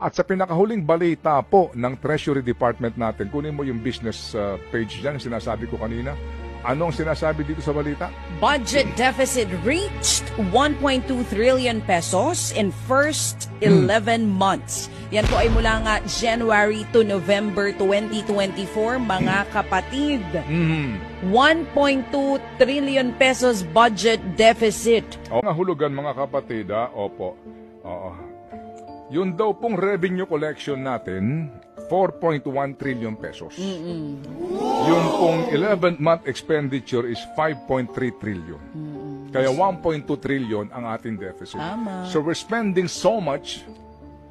At sa pinakahuling balita po ng Treasury Department natin, kunin mo yung business page dyan, sinasabi ko kanina. Anong sinasabi dito sa balita? Budget deficit reached 1.2 trillion pesos in first 11 months. Yan po ay mula nga January to November 2024, mga kapatid. 1.2 trillion pesos budget deficit. O, hulugan mga kapatid, opo. Oo. Yun daw pong revenue collection natin, 4.1 trillion pesos. Yung pong 11th-month expenditure is 5.3 trillion. Kaya 1.2 trillion ang ating deficit. Tama. So we're spending so much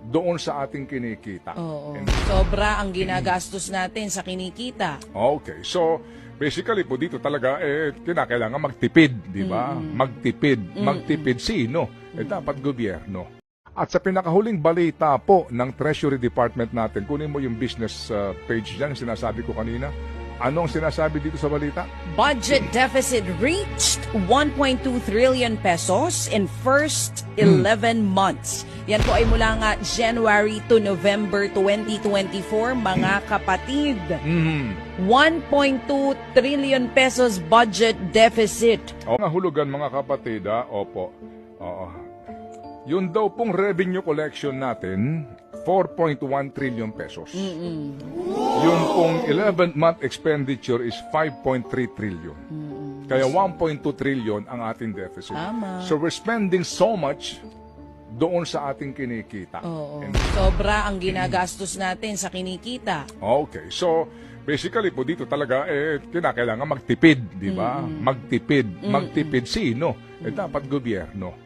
doon sa ating kinikita. Oo. Sobra ang ginagastos natin sa kinikita. Okay. So basically po dito talaga kinakailangan magtipid, di ba? Magtipid. Magtipid sino? Dapat gobyerno. At sa pinakahuling balita po ng Treasury Department natin, kunin mo yung business page dyan, sinasabi ko kanina. Anong sinasabi dito sa balita? Budget deficit reached 1.2 trillion pesos in first 11 months. Yan po ay mula nga January to November 2024, mga kapatid. 1.2 trillion pesos budget deficit. O, hulugan mga kapatid, opo. Oo. Yun daw pong revenue collection natin, 4.1 trillion pesos. Yung pong 11th-month expenditure is 5.3 trillion. Kaya 1.2 trillion ang ating deficit. Tama. So we're spending so much doon sa ating kinikita. Oo. Sobra ang ginagastos natin sa kinikita. Okay. So basically po dito talaga kinakailangan magtipid, di ba? Magtipid. Magtipid sino? Dapat gobyerno.